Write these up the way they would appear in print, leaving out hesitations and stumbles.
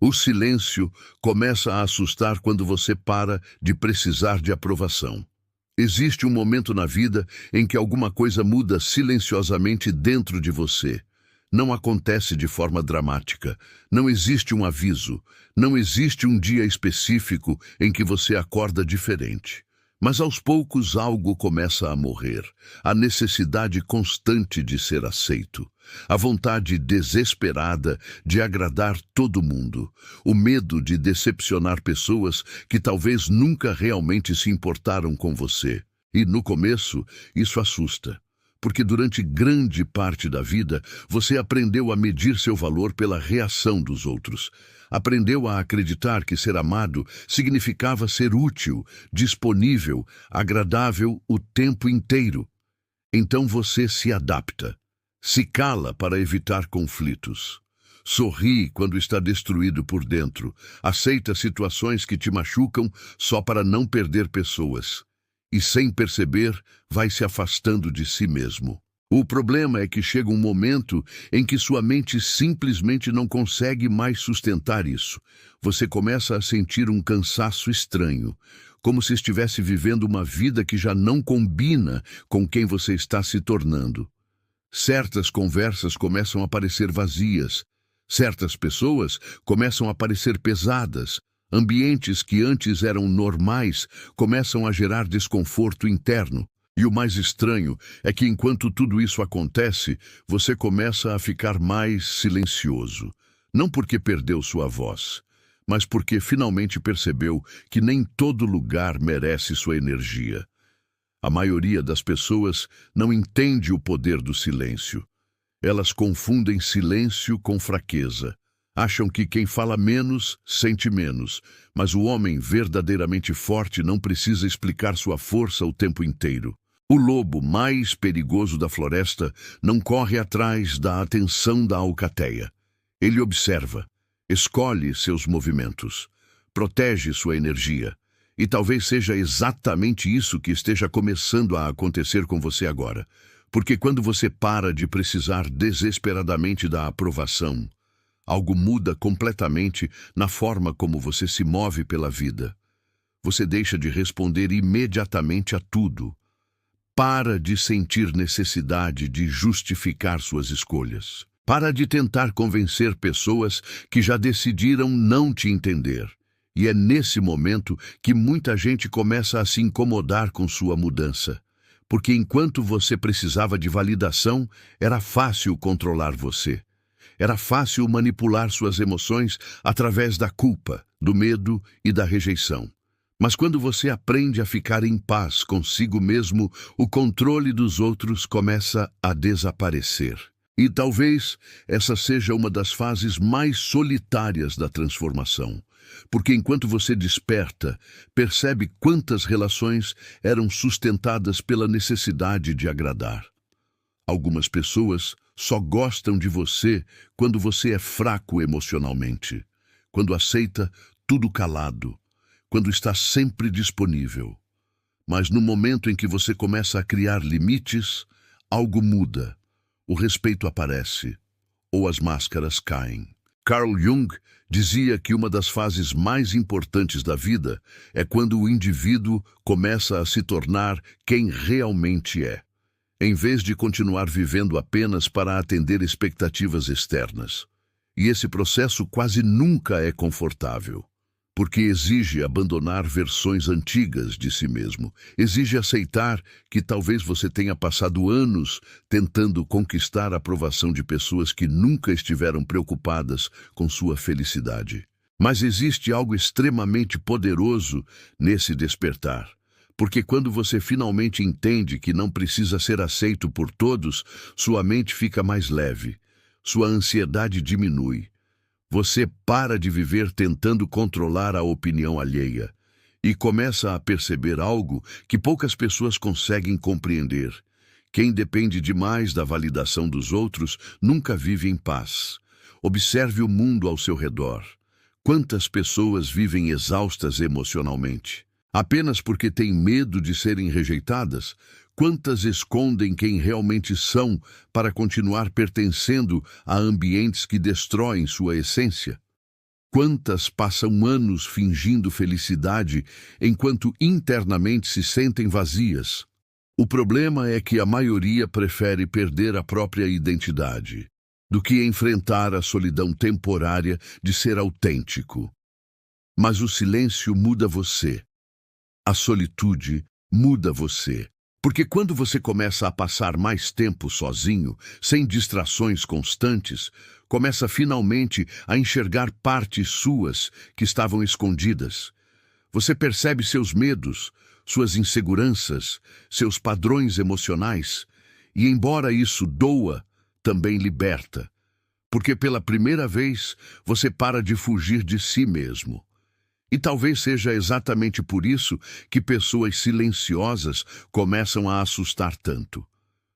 O silêncio começa a assustar quando você para de precisar de aprovação. Existe um momento na vida em que alguma coisa muda silenciosamente dentro de você. Não acontece de forma dramática. Não existe um aviso. Não existe um dia específico em que você acorda diferente. Mas aos poucos algo começa a morrer. A necessidade constante de ser aceito. A vontade desesperada de agradar todo mundo. O medo de decepcionar pessoas que talvez nunca realmente se importaram com você. E no começo, isso assusta. Porque durante grande parte da vida, você aprendeu a medir seu valor pela reação dos outros. Aprendeu a acreditar que ser amado significava ser útil, disponível, agradável o tempo inteiro. Então você se adapta. Se cala para evitar conflitos. Sorri quando está destruído por dentro. Aceita situações que te machucam só para não perder pessoas. E sem perceber, vai se afastando de si mesmo. O problema é que chega um momento em que sua mente simplesmente não consegue mais sustentar isso. Você começa a sentir um cansaço estranho, como se estivesse vivendo uma vida que já não combina com quem você está se tornando. Certas conversas começam a parecer vazias. Certas pessoas começam a parecer pesadas. Ambientes que antes eram normais começam a gerar desconforto interno. E o mais estranho é que enquanto tudo isso acontece, você começa a ficar mais silencioso. Não porque perdeu sua voz, mas porque finalmente percebeu que nem todo lugar merece sua energia. A maioria das pessoas não entende o poder do silêncio. Elas confundem silêncio com fraqueza. Acham que quem fala menos, sente menos. Mas o homem verdadeiramente forte não precisa explicar sua força o tempo inteiro. O lobo mais perigoso da floresta não corre atrás da atenção da alcateia. Ele observa, escolhe seus movimentos, protege sua energia. E talvez seja exatamente isso que esteja começando a acontecer com você agora. Porque quando você para de precisar desesperadamente da aprovação, algo muda completamente na forma como você se move pela vida. Você deixa de responder imediatamente a tudo. Para de sentir necessidade de justificar suas escolhas. Para de tentar convencer pessoas que já decidiram não te entender. E é nesse momento que muita gente começa a se incomodar com sua mudança. Porque enquanto você precisava de validação, era fácil controlar você. Era fácil manipular suas emoções através da culpa, do medo e da rejeição. Mas quando você aprende a ficar em paz consigo mesmo, o controle dos outros começa a desaparecer. E talvez essa seja uma das fases mais solitárias da transformação. Porque enquanto você desperta, percebe quantas relações eram sustentadas pela necessidade de agradar. Algumas pessoas só gostam de você quando você é fraco emocionalmente, quando aceita tudo calado, quando está sempre disponível. Mas no momento em que você começa a criar limites, algo muda. O respeito aparece, ou as máscaras caem. Carl Jung dizia que uma das fases mais importantes da vida é quando o indivíduo começa a se tornar quem realmente é, em vez de continuar vivendo apenas para atender expectativas externas. E esse processo quase nunca é confortável. Porque exige abandonar versões antigas de si mesmo. Exige aceitar que talvez você tenha passado anos tentando conquistar a aprovação de pessoas que nunca estiveram preocupadas com sua felicidade. Mas existe algo extremamente poderoso nesse despertar. Porque quando você finalmente entende que não precisa ser aceito por todos, sua mente fica mais leve. Sua ansiedade diminui. Você para de viver tentando controlar a opinião alheia e começa a perceber algo que poucas pessoas conseguem compreender. Quem depende demais da validação dos outros nunca vive em paz. Observe o mundo ao seu redor. Quantas pessoas vivem exaustas emocionalmente? Apenas porque têm medo de serem rejeitadas? Quantas escondem quem realmente são para continuar pertencendo a ambientes que destroem sua essência? Quantas passam anos fingindo felicidade enquanto internamente se sentem vazias? O problema é que a maioria prefere perder a própria identidade do que enfrentar a solidão temporária de ser autêntico. Mas o silêncio muda você. A solitude muda você. Porque quando você começa a passar mais tempo sozinho, sem distrações constantes, começa finalmente a enxergar partes suas que estavam escondidas. Você percebe seus medos, suas inseguranças, seus padrões emocionais, e embora isso doa, também liberta. Porque pela primeira vez você para de fugir de si mesmo. E talvez seja exatamente por isso que pessoas silenciosas começam a assustar tanto.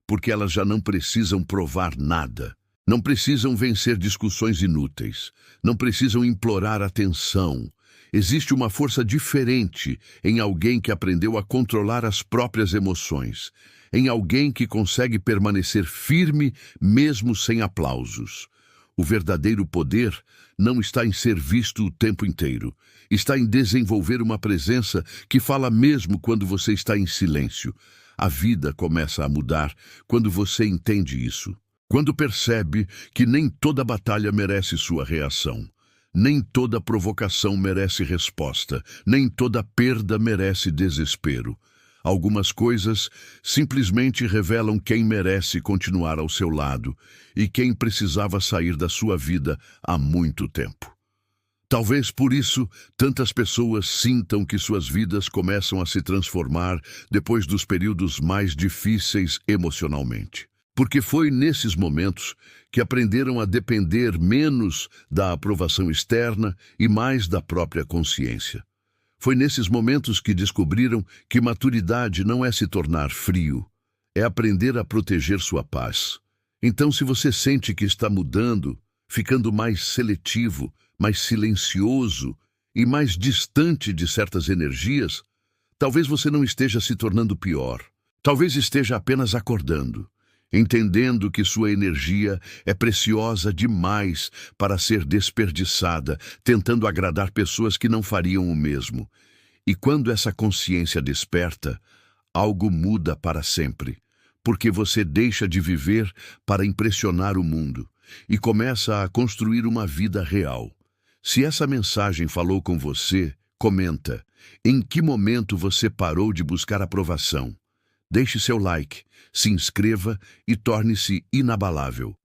Porque elas já não precisam provar nada. Não precisam vencer discussões inúteis. Não precisam implorar atenção. Existe uma força diferente em alguém que aprendeu a controlar as próprias emoções. Em alguém que consegue permanecer firme mesmo sem aplausos. O verdadeiro poder não está em ser visto o tempo inteiro. Está em desenvolver uma presença que fala mesmo quando você está em silêncio. A vida começa a mudar quando você entende isso. Quando percebe que nem toda batalha merece sua reação. Nem toda provocação merece resposta. Nem toda perda merece desespero. Algumas coisas simplesmente revelam quem merece continuar ao seu lado e quem precisava sair da sua vida há muito tempo. Talvez por isso tantas pessoas sintam que suas vidas começam a se transformar depois dos períodos mais difíceis emocionalmente. Porque foi nesses momentos que aprenderam a depender menos da aprovação externa e mais da própria consciência. Foi nesses momentos que descobriram que maturidade não é se tornar frio, é aprender a proteger sua paz. Então, se você sente que está mudando, ficando mais seletivo, mais silencioso e mais distante de certas energias, talvez você não esteja se tornando pior. Talvez esteja apenas acordando, entendendo que sua energia é preciosa demais para ser desperdiçada, tentando agradar pessoas que não fariam o mesmo. E quando essa consciência desperta, algo muda para sempre, porque você deixa de viver para impressionar o mundo e começa a construir uma vida real. Se essa mensagem falou com você, comenta. Em que momento você parou de buscar aprovação? Deixe seu like, se inscreva e torne-se inabalável.